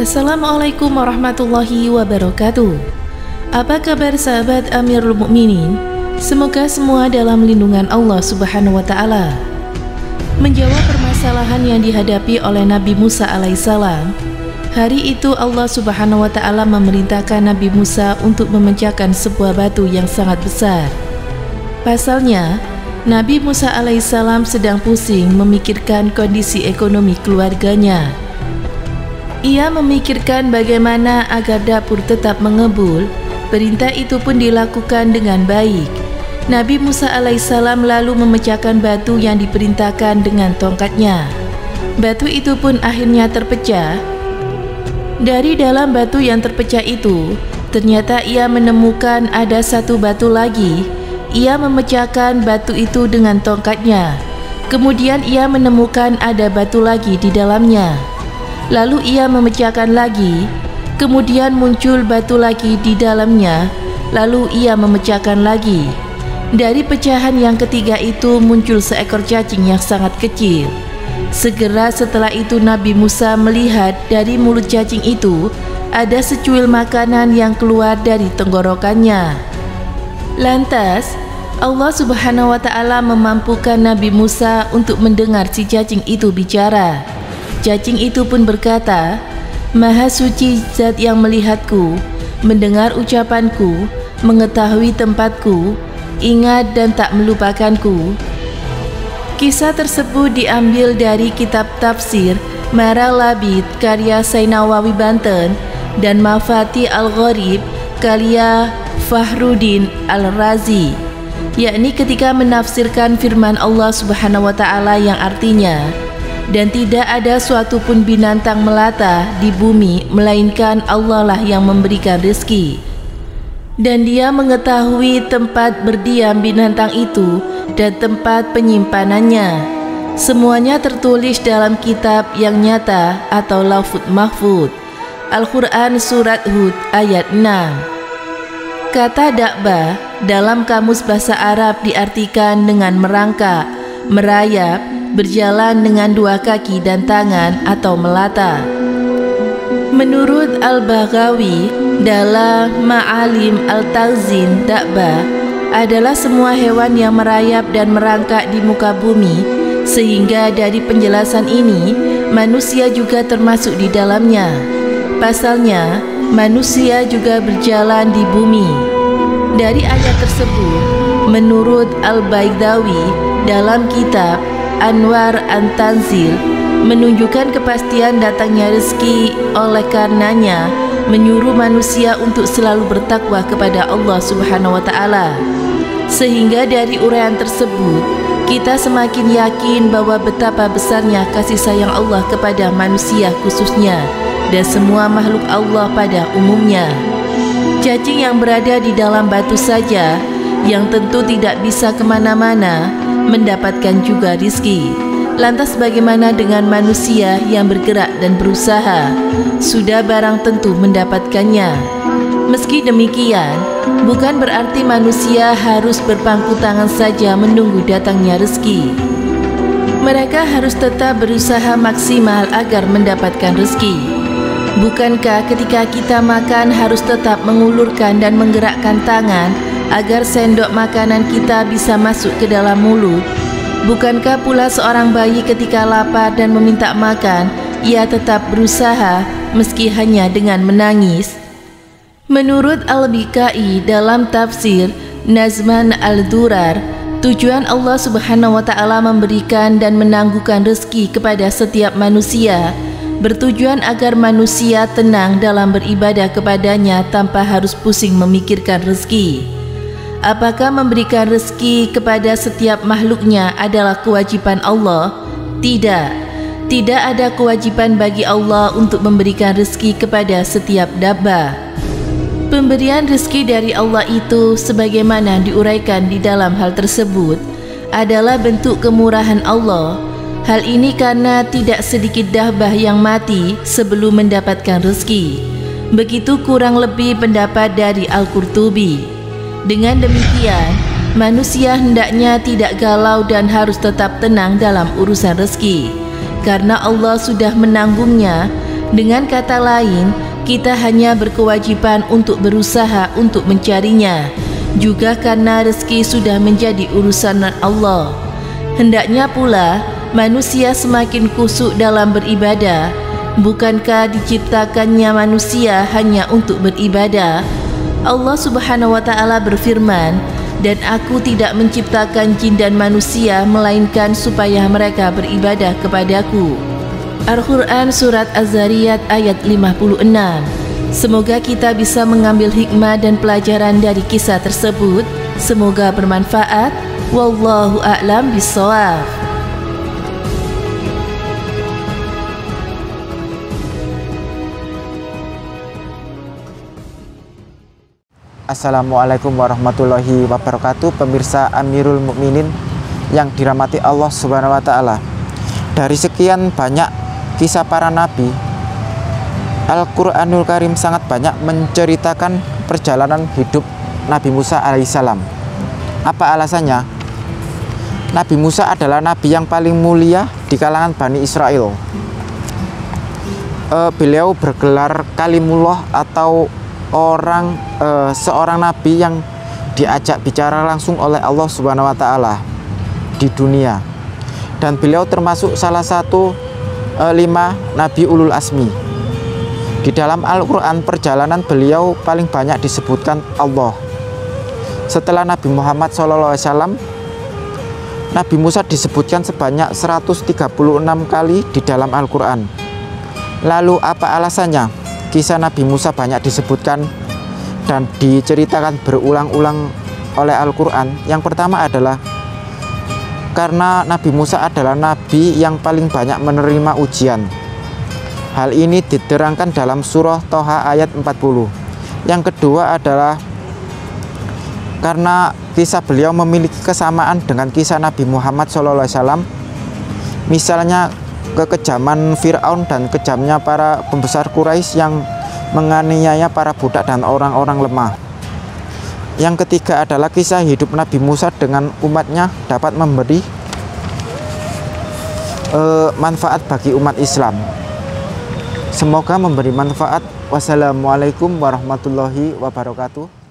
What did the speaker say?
Assalamualaikum warahmatullahi wabarakatuh. Apa kabar sahabat Amirul Mukminin? Semoga semua dalam lindungan Allah Subhanahu wa Ta'ala. Menjawab permasalahan yang dihadapi oleh Nabi Musa alaihissalam, hari itu Allah Subhanahu wa Ta'ala memerintahkan Nabi Musa untuk memecahkan sebuah batu yang sangat besar. Pasalnya, Nabi Musa alaihissalam sedang pusing memikirkan kondisi ekonomi keluarganya. Ia memikirkan bagaimana agar dapur tetap mengebul. Perintah itu pun dilakukan dengan baik. Nabi Musa alaihissalam lalu memecahkan batu yang diperintahkan dengan tongkatnya. Batu itu pun akhirnya terpecah. Dari dalam batu yang terpecah itu, ternyata ia menemukan ada satu batu lagi. Ia memecahkan batu itu dengan tongkatnya. Kemudian ia menemukan ada batu lagi di dalamnya. Lalu ia memecahkan lagi, kemudian muncul batu lagi di dalamnya, lalu ia memecahkan lagi. Dari pecahan yang ketiga itu muncul seekor cacing yang sangat kecil. Segera setelah itu Nabi Musa melihat dari mulut cacing itu ada secuil makanan yang keluar dari tenggorokannya. Lantas Allah Subhanahu wa Ta'ala memampukan Nabi Musa untuk mendengar si cacing itu bicara. Cacing itu pun berkata, "Maha suci Zat yang melihatku, mendengar ucapanku, mengetahui tempatku, ingat dan tak melupakanku." Kisah tersebut diambil dari kitab tafsir Maralabid karya Sainawawi Banten dan Mafati Al-Gharib karya Fahruddin Al-Razi, yakni ketika menafsirkan firman Allah Subhanahu wa Ta'ala yang artinya, "Dan tidak ada suatu pun binatang melata di bumi melainkan Allah lah yang memberikan rezeki. Dan Dia mengetahui tempat berdiam binatang itu dan tempat penyimpanannya. Semuanya tertulis dalam kitab yang nyata atau Lauhul Mahfuz." Al-Quran Surat Hud ayat 6. Kata dakbah dalam kamus bahasa Arab diartikan dengan merangkak, merayap, berjalan dengan dua kaki dan tangan atau melata. Menurut Al-Baghawi dalam Ma'alim Al-Tazin, dakbah adalah semua hewan yang merayap dan merangkak di muka bumi, sehingga dari penjelasan ini manusia juga termasuk di dalamnya. Pasalnya manusia juga berjalan di bumi. Dari ayat tersebut, menurut Al-Baigdawi dalam kitab Anwar An-Tanzil, menunjukkan kepastian datangnya rezeki. Oleh karenanya menyuruh manusia untuk selalu bertakwa kepada Allah Subhanahu wa Ta'ala. Sehingga dari uraian tersebut kita semakin yakin bahwa betapa besarnya kasih sayang Allah kepada manusia khususnya dan semua makhluk Allah pada umumnya. Cacing yang berada di dalam batu saja yang tentu tidak bisa kemana-mana mendapatkan juga rizki. Lantas bagaimana dengan manusia yang bergerak dan berusaha? Sudah barang tentu mendapatkannya. Meski demikian, bukan berarti manusia harus berpangku tangan saja menunggu datangnya rezeki. Mereka harus tetap berusaha maksimal agar mendapatkan rezeki. Bukankah ketika kita makan harus tetap mengulurkan dan menggerakkan tangan agar sendok makanan kita bisa masuk ke dalam mulut? Bukankah pula seorang bayi ketika lapar dan meminta makan, ia tetap berusaha meski hanya dengan menangis? Menurut Al-Bikai dalam tafsir Nazman Al-Durar, tujuan Allah Subhanahu wa Ta'ala memberikan dan menangguhkan rezeki kepada setiap manusia bertujuan agar manusia tenang dalam beribadah kepadanya tanpa harus pusing memikirkan rezeki. Apakah memberikan rezeki kepada setiap makhluknya adalah kewajiban Allah? Tidak. Tidak ada kewajiban bagi Allah untuk memberikan rezeki kepada setiap dabbah. Pemberian rezeki dari Allah itu sebagaimana diuraikan di dalam hal tersebut adalah bentuk kemurahan Allah. Hal ini karena tidak sedikit dabbah yang mati sebelum mendapatkan rezeki. Begitu kurang lebih pendapat dari Al-Qurtubi. Dengan demikian, manusia hendaknya tidak galau dan harus tetap tenang dalam urusan rezeki, karena Allah sudah menanggungnya Dengan kata lain, kita hanya berkewajiban untuk berusaha untuk mencarinya, juga karena rezeki sudah menjadi urusan Allah. Hendaknya pula manusia semakin khusyuk dalam beribadah. Bukankah diciptakannya manusia hanya untuk beribadah? Allah Subhanahu wa Ta'ala berfirman, "Dan aku tidak menciptakan jin dan manusia melainkan supaya mereka beribadah kepadaku." Al-Quran Surat Az-Zariyat ayat 56. Semoga kita bisa mengambil hikmah dan pelajaran dari kisah tersebut. Semoga bermanfaat. Wallahu a'lam bishawab. Assalamualaikum warahmatullahi wabarakatuh. Pemirsa Amirul Mukminin yang dirahmati Allah Subhanahu wa Ta'ala. Dari sekian banyak kisah para nabi, Al-Quranul Karim sangat banyak menceritakan perjalanan hidup Nabi Musa alaihissalam. Apa alasannya? Nabi Musa adalah nabi yang paling mulia di kalangan Bani Israel. Beliau bergelar Kalimullah atau seorang nabi yang diajak bicara langsung oleh Allah Subhanahu wa Ta'ala di dunia, dan beliau termasuk salah satu 5 nabi ulul asmi. Di dalam Al-Quran, perjalanan beliau paling banyak disebutkan Allah. Setelah Nabi Muhammad SAW, Nabi Musa disebutkan sebanyak 136 kali di dalam Al-Quran. Lalu apa alasannya kisah Nabi Musa banyak disebutkan dan diceritakan berulang-ulang oleh Al-Quran? Yang pertama adalah karena Nabi Musa adalah nabi yang paling banyak menerima ujian. Hal ini diterangkan dalam surah Toha ayat 40. Yang kedua adalah karena kisah beliau memiliki kesamaan dengan kisah Nabi Muhammad SAW. Misalnya kekejaman Fir'aun dan kejamnya para pembesar Quraisy yang menganiaya para budak dan orang-orang lemah. Yang ketiga adalah kisah hidup Nabi Musa dengan umatnya dapat memberi manfaat bagi umat Islam. Semoga memberi manfaat. Wassalamualaikum warahmatullahi wabarakatuh.